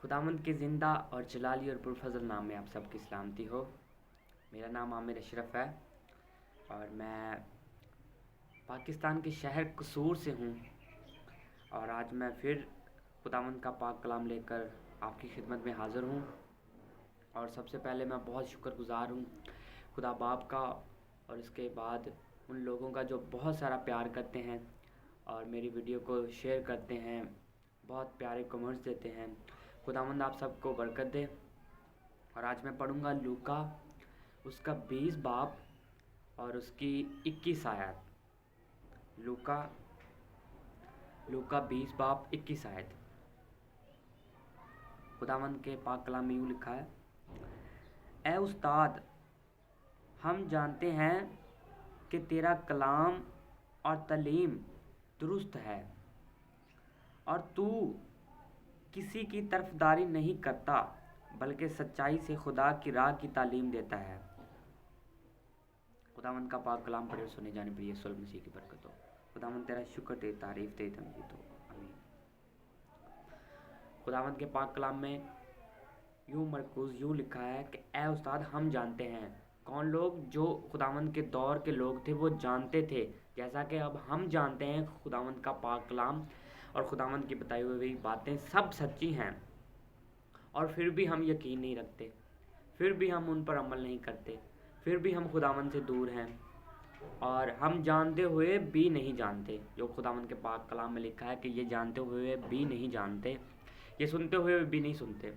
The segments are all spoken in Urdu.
خداوند کے زندہ اور جلالی اور پرفضل نام میں آپ سب کی سلامتی ہو۔ میرا نام عامر اشرف ہے اور میں پاکستان کے شہر قصور سے ہوں، اور آج میں پھر خداوند کا پاک کلام لے کر آپ کی خدمت میں حاضر ہوں۔ اور سب سے پہلے میں بہت شکر گزار ہوں خدا باپ کا، اور اس کے بعد ان لوگوں کا جو بہت سارا پیار کرتے ہیں اور میری ویڈیو کو شیئر کرتے ہیں، بہت پیارے کمنٹس دیتے ہیں۔ خداوند آپ سب کو برکت دے۔ اور آج میں پڑھوں گا لوکا اس کا 20 باب اور اس کی 21 آیت۔ لوکا 20 باب 21 آیت۔ خداوند کے پاک کلام میں یوں لکھا ہے: اے استاد، ہم جانتے ہیں کہ تیرا کلام اور تعلیم درست ہے اور تو کسی کی طرفداری نہیں کرتا بلکہ سچائی سے خدا کی راہ کی تعلیم دیتا ہے۔ خداوند کا پاک کلام پڑھے اور سنے جانے پر یسوع مسیح کی برکت ہو۔ خداوند تیرا شکر دے، تعریف دے، تمجید ہو، آمین۔ خداوند کے پاک کلام میں یوں لکھا ہے کہ اے استاد، ہم جانتے ہیں۔ کون لوگ؟ جو خداوند کے دور کے لوگ تھے وہ جانتے تھے، جیسا کہ اب ہم جانتے ہیں خداوند کا پاک کلام اور خداوند کی بتائی ہوئی باتیں سب سچی ہیں، اور پھر بھی ہم یقین نہیں رکھتے، پھر بھی ہم ان پر عمل نہیں کرتے، پھر بھی ہم خداوند سے دور ہیں، اور ہم جانتے ہوئے بھی نہیں جانتے۔ جو خداوند کے پاک کلام میں لکھا ہے کہ یہ جانتے ہوئے بھی نہیں جانتے، یہ سنتے ہوئے بھی نہیں سنتے۔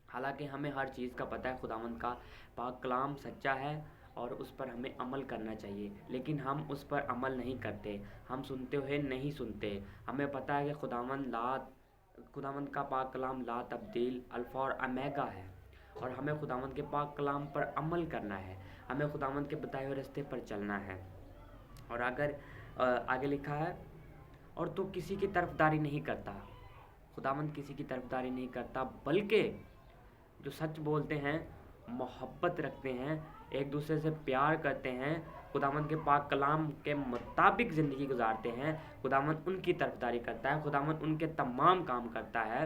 حالانکہ ہمیں ہر چیز کا پتہ ہے، خداوند کا پاک کلام سچا ہے اور اس پر ہمیں عمل کرنا چاہیے، لیکن ہم اس پر عمل نہیں کرتے، ہم سنتے ہوئے نہیں سنتے۔ ہمیں پتہ ہے کہ خداوند کا پاک کلام لا تبدیل، الفا اور اومیگا ہے، اور ہمیں خداوند کے پاک کلام پر عمل کرنا ہے، ہمیں خداوند کے بتائے ہوئے راستے پر چلنا ہے۔ اور اگر آگے لکھا ہے اور تو کسی کی طرفداری نہیں کرتا، خداوند کسی کی طرفداری نہیں کرتا بلکہ جو سچ بولتے ہیں، محبت رکھتے ہیں، ایک دوسرے سے پیار کرتے ہیں، خداوند کے پاک کلام کے مطابق زندگی گزارتے ہیں، خداوند ان کی طرفداری کرتا ہے، خداوند ان کے تمام کام کرتا ہے،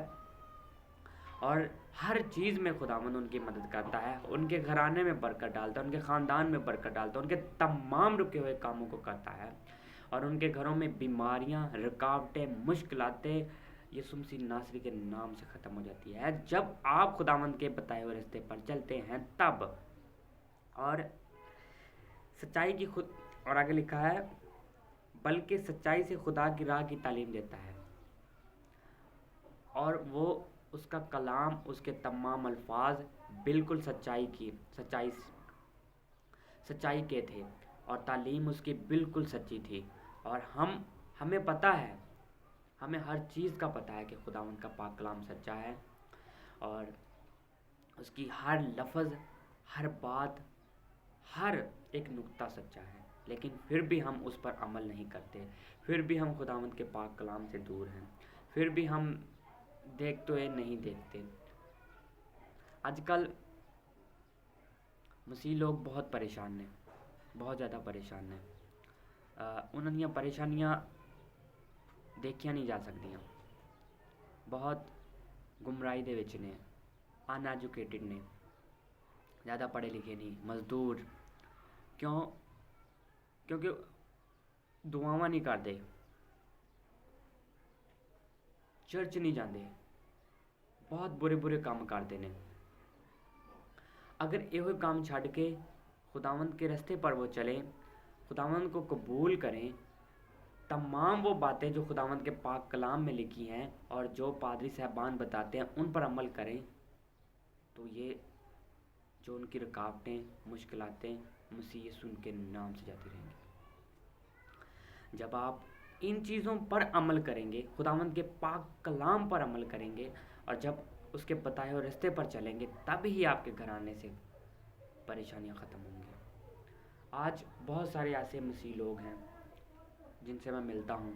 اور ہر چیز میں خداوند ان کی مدد کرتا ہے، ان کے گھرانے میں برکت ڈالتا ہے، ان کے خاندان میں برکت ڈالتا ہے، ان کے تمام رکے ہوئے کاموں کو کرتا ہے، اور ان کے گھروں میں بیماریاں، رکاوٹیں، مشکلاتیں یسوع مسیح ناصری کے نام سے ختم ہو جاتی ہے جب آپ خداوند کے بتائے ہوئے راستے پر چلتے ہیں تب۔ اور سچائی کی اور آگے لکھا ہے بلکہ سچائی سے خدا کی راہ کی تعلیم دیتا ہے، اور وہ اس کا کلام، اس کے تمام الفاظ بالکل سچائی کے تھے، اور تعلیم اس کی بالکل سچی تھی۔ اور ہمیں پتہ ہے، ہمیں ہر چیز کا پتہ ہے کہ خداوند کا پاک کلام سچا ہے، اور اس کی ہر لفظ، ہر بات، ہر ایک نقطہ سچا ہے، لیکن پھر بھی ہم اس پر عمل نہیں کرتے، پھر بھی ہم خداوند کے پاک کلام سے دور ہیں، پھر بھی ہم دیکھتے ہوئے نہیں دیکھتے۔ آج کل مسیح لوگ بہت پریشان ہیں، بہت زیادہ پریشان ہیں۔ انہوں پریشانیاں دیکھیاں نہیں جا سکتیاں، بہت گمراہی دے وچ نے، ان ایجوکیٹڈ نے، زیادہ پڑھے لکھے نہیں، مزدور۔ کیونکہ دعاواں نہیں کرتے، چرچ نہیں جاندے، بہت برے کام کرتے ہیں۔ اگر یہ کام چھڈ کے خداوند کے راستے پر وہ چلیں، خداوند کو قبول کریں، تمام وہ باتیں جو خداوند کے پاک کلام میں لکھی ہیں اور جو پادری صاحبان بتاتے ہیں ان پر عمل کریں، تو یہ جو ان کی رکاوٹیں، مشکلاتیں مسیح یسوع کے نام سے جاتی رہیں گی۔ جب آپ ان چیزوں پر عمل کریں گے، خداوند کے پاک کلام پر عمل کریں گے، اور جب اس کے بتائے ہوئے راستے پر چلیں گے، تب ہی آپ کے گھرانے سے پریشانیاں ختم ہوں گی۔ آج بہت سارے ایسے مسیح لوگ ہیں جن سے میں ملتا ہوں،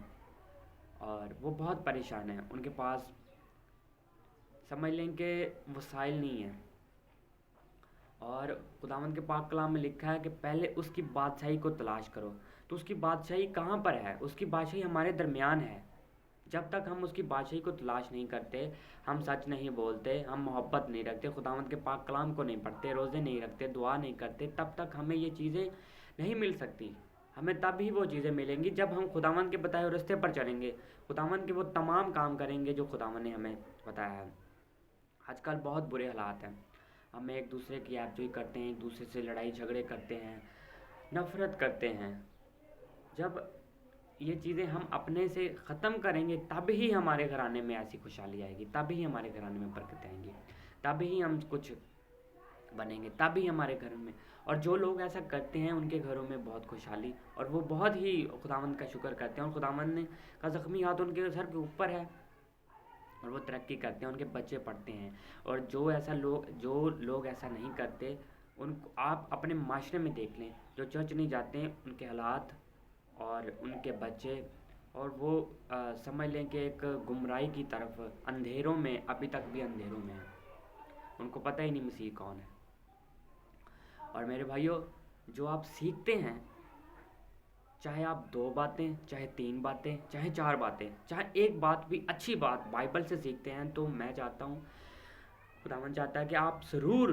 اور وہ بہت پریشان ہیں، ان کے پاس سمجھ لیں کہ وسائل نہیں ہیں، اور خداوند کے پاک کلام میں لکھا ہے کہ پہلے اس کی بادشاہی کو تلاش کرو۔ تو اس کی بادشاہی کہاں پر ہے؟ اس کی بادشاہی ہمارے درمیان ہے۔ جب تک ہم اس کی بادشاہی کو تلاش نہیں کرتے، ہم سچ نہیں بولتے، ہم محبت نہیں رکھتے، خداوند کے پاک کلام کو نہیں پڑھتے، روزے نہیں رکھتے، دعا نہیں کرتے، تب تک ہمیں یہ چیزیں نہیں مل سکتی۔ ہمیں تب ہی وہ چیزیں ملیں گی جب ہم خداوند کے بتائے ہوئے راستے پر چلیں گے، خداوند کے وہ تمام کام کریں گے جو خداوند نے ہمیں بتایا ہے۔ آج کل بہت برے حالات ہیں، ہم ایک دوسرے کی ایپ جوئی کرتے ہیں، ایک دوسرے سے لڑائی جھگڑے کرتے ہیں، نفرت کرتے ہیں۔ جب یہ چیزیں ہم اپنے سے ختم کریں گے تب ہی ہمارے گھرانے میں ایسی خوشحالی آئے گی، تب ہی ہمارے گھرانے میں برکت آئیں گی، تب ہی ہم کچھ بنیں گے، تب ہی ہمارے گھر میں۔ اور جو لوگ ایسا کرتے ہیں ان کے گھروں میں بہت خوشحالی، اور وہ بہت ہی خداوند کا شکر کرتے ہیں، اور خداوند نے کا زخمی ہاتھ ان کے سر کے اوپر ہے، اور وہ ترقی کرتے ہیں، ان کے بچے پڑھتے ہیں۔ اور جو لوگ ایسا نہیں کرتے، ان کو آپ اپنے معاشرے میں دیکھ لیں، جو چرچ نہیں جاتے ہیں ان کے حالات اور ان کے بچے، اور وہ سمجھ لیں کہ ایک گمراہی کی طرف اندھیروں میں، ابھی تک بھی اندھیروں میں ہیں، ان کو پتہ ہی نہیں مسیح کون ہے۔ اور میرے بھائیوں، جو آپ سیکھتے ہیں، چاہے آپ 2 باتیں، چاہے 3 باتیں، چاہے 4 باتیں، چاہے ایک بات بھی اچھی بات بائبل سے سیکھتے ہیں، تو میں چاہتا ہوں، خداوند چاہتا ہے کہ آپ ضرور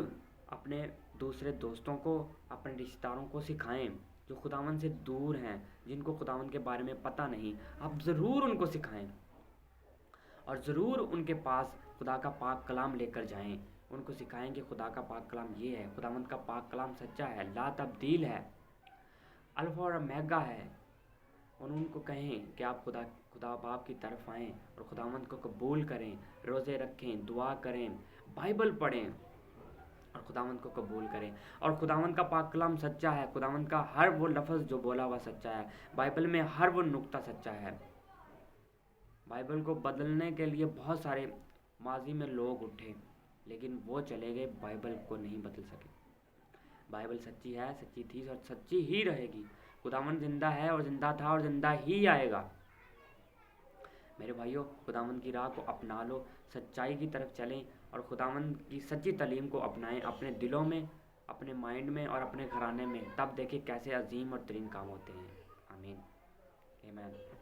اپنے دوسرے دوستوں کو، اپنے رشتہ داروں کو سکھائیں جو خداوند سے دور ہیں، جن کو خداوند کے بارے میں پتہ نہیں، آپ ضرور ان کو سکھائیں، اور ضرور ان کے پاس خدا کا پاک کلام لے کر جائیں، ان کو سکھائیں کہ خدا کا پاک کلام یہ ہے، خداوند کا پاک کلام سچا ہے، لا تبدیل ہے، الفا اور اومیگا ہے۔ اور ان کو کہیں کہ آپ خدا باپ کی طرف آئیں اور خداوند کو قبول کریں، روزے رکھیں، دعا کریں، بائبل پڑھیں، اور خداوند کو قبول کریں۔ اور خداوند کا پاک کلام سچا ہے، خداوند کا ہر وہ لفظ جو بولا ہوا سچا ہے، بائبل میں ہر وہ نقطہ سچا ہے۔ بائبل کو بدلنے کے لیے بہت سارے ماضی میں لوگ اٹھے، لیکن وہ چلے گئے، بائبل کو نہیں بدل سکے۔ بائبل سچی ہے، سچی تھی اور سچی ہی رہے گی۔ خداوند زندہ ہے اور زندہ تھا اور زندہ ہی آئے گا۔ میرے بھائیوں، خداوند کی راہ کو اپنا لو، سچائی کی طرف چلیں، اور خداوند کی سچی تعلیم کو اپنائیں اپنے دلوں میں، اپنے مائنڈ میں اور اپنے گھرانے میں، تب دیکھیں کیسے عظیم اور ترین کام ہوتے ہیں۔ آمین، آمین۔